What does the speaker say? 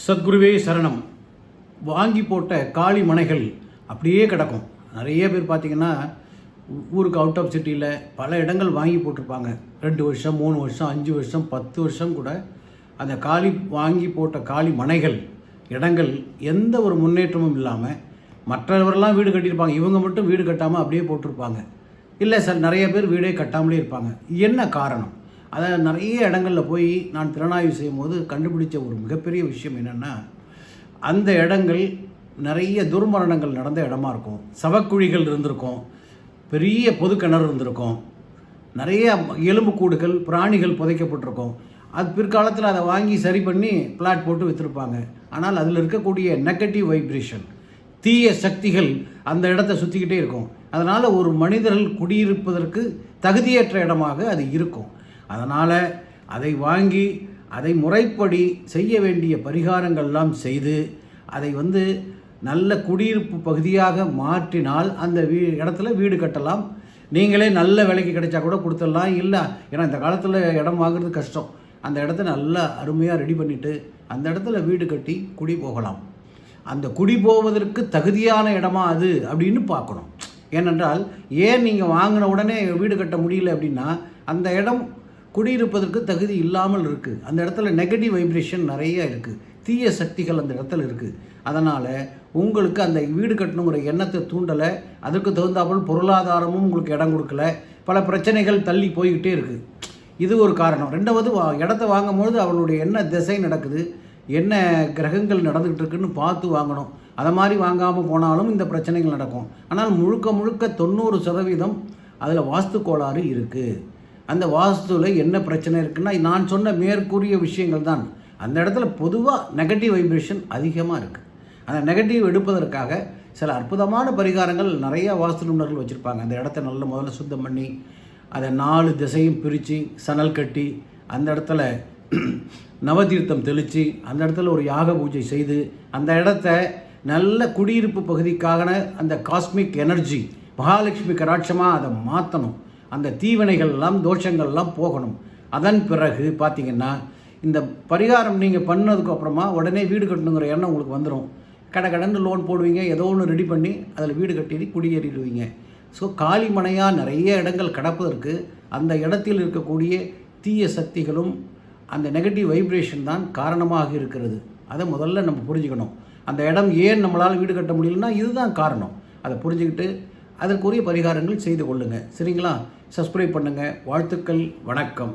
சத்குருவே சரணம். வாங்கி போட்ட காலி மனைகள் அப்படியே கிடக்கும். நிறைய பேர் பார்த்திங்கன்னா ஊருக்கு அவுட் ஆஃப் சிட்டியில் பல இடங்கள் வாங்கி போட்டிருப்பாங்க. 2 வருஷம் 3 வருஷம் 5 வருஷம் 10 வருஷம் கூட அந்த வாங்கி போட்ட காலி மனைகள் இடங்கள் எந்த ஒரு முன்னேற்றமும் இல்லாமல் மற்றவரெல்லாம் வீடு கட்டியிருப்பாங்க, இவங்க மட்டும் வீடு கட்டாமல் அப்படியே போட்டிருப்பாங்க. இல்லை சார், நிறைய பேர் வீடே கட்டாமலே இருப்பாங்க. என்ன காரணம்? அதை நிறைய இடங்களில் போய் நான் திறனாய்வு செய்யும் போது கண்டுபிடிச்ச ஒரு மிகப்பெரிய விஷயம் என்னென்னா, அந்த இடங்கள் நிறைய துர்மரணங்கள் நடந்த இடமா இருக்கும். சவக்குழிகள் இருந்திருக்கும், பெரிய பொது கிணறு இருந்திருக்கும், நிறைய எலும்புக்கூடுகள் பிராணிகள் புதைக்கப்பட்டிருக்கும். அது பிற்காலத்தில் அதை வாங்கி சரி பண்ணி பிளாட் போட்டு விற்றுருப்பாங்க. ஆனால் அதில் இருக்கக்கூடிய நெகட்டிவ் வைப்ரேஷன், தீய சக்திகள் அந்த இடத்த சுற்றிக்கிட்டே இருக்கும். அதனால் ஒரு மனிதர்கள் குடியிருப்பதற்கு தகுதியற்ற இடமாக அது இருக்கும். அதனால் அதை வாங்கி அதை முறைப்படி செய்ய வேண்டிய பரிகாரங்கள்லாம் செய்து அதை நல்ல குடியிருப்பு பகுதியாக மாற்றினால் அந்த இடத்துல வீடு கட்டலாம். நீங்களே நல்ல விலைக்கு கிடைச்சா கூட கொடுத்துடலாம். இல்லை, ஏன்னா இந்த காலத்தில் இடம் வாங்குறது கஷ்டம். அந்த இடத்த நல்லா அருமையாக ரெடி பண்ணிவிட்டு அந்த இடத்துல வீடு கட்டி குடி போகலாம். அந்த குடி போவதற்கு தகுதியான இடமா அது அப்படின்னு பார்க்கணும். ஏனென்றால் ஏன் நீங்கள் வாங்கின உடனே வீடு கட்ட முடியல அப்படின்னா, அந்த இடம் குடியிருப்பதற்கு தகுதி இல்லாமல் இருக்குது. அந்த இடத்துல நெகட்டிவ் வைப்ரேஷன் நிறைய இருக்குது, தீய சக்திகள் அந்த இடத்துல இருக்குது. அதனால் உங்களுக்கு அந்த வீடு கட்டணுங்கிற எண்ணத்தை தூண்டலை, அதுக்கு தகுந்தாமல் பொருளாதாரமும் உங்களுக்கு இடம் கொடுக்கல, பல பிரச்சனைகள் தள்ளி போய்கிட்டே இருக்குது. இது ஒரு காரணம். ரெண்டாவது, இடத்த வாங்கும்போது அவனுடைய என்ன திசை நடக்குது, என்ன கிரகங்கள் நடந்துகிட்டு இருக்குன்னு பார்த்து வாங்கணும். அதை மாதிரி வாங்காமல் போனாலும் இந்த பிரச்சனைகள் நடக்கும். ஆனால் முழுக்க 90% அதில் வாஸ்து கோளாறு இருக்குது. அந்த வாஸ்துவில் என்ன பிரச்சனை இருக்குன்னா, நான் சொன்ன மேற்கூறிய விஷயங்கள் தான். அந்த இடத்துல பொதுவாக நெகட்டிவ் வைப்ரேஷன் அதிகமாக இருக்குது. அந்த நெகட்டிவ் எடுப்பதற்காக சில அற்புதமான பரிகாரங்கள் நிறைய வாஸ்து நிபுணர்கள் வச்சுருப்பாங்க. அந்த இடத்த முதல்ல சுத்தம் பண்ணி அதை 4 திசையும் பிரித்து சணல் கட்டி அந்த இடத்துல நவதீர்த்தம் தெளித்து அந்த இடத்துல ஒரு யாக பூஜை செய்து அந்த இடத்த நல்ல குடியிருப்பு பகுதிக்கான அந்த காஸ்மிக் எனர்ஜி மகாலட்சுமி கராட்சமாக அதை மாற்றணும். அந்த தீவினைகள்லாம் தோஷங்கள்லாம் போகணும். அதன் பிறகு பார்த்திங்கன்னா இந்த பரிகாரம் நீங்கள் பண்ணதுக்கு அப்புறமா உடனே வீடு கட்டணுங்கிற எண்ணம் உங்களுக்கு வந்துடும். கடன்னு லோன் போடுவீங்க, ஏதோ ஒன்று ரெடி பண்ணி அதில் வீடு கட்டி குடியேறிடுவீங்க. ஸோ காலிமனையாக நிறைய இடங்கள் கிடப்பதற்கு அந்த இடத்தில் இருக்கக்கூடிய தீய சக்திகளும் அந்த நெகட்டிவ் வைப்ரேஷன் தான் காரணமாக இருக்கிறது. அதை முதல்ல நம்ம புரிஞ்சுக்கணும். அந்த இடம் ஏன் நம்மளால் வீடு கட்ட முடியலன்னா இதுதான் காரணம். அதை புரிஞ்சுக்கிட்டு அதற்குரிய பரிகாரங்கள் செய்து கொள்ளுங்கள். சரிங்களா? சப்ஸ்கிரைப் பண்ணுங்கள். வாழ்த்துக்கள். வணக்கம்.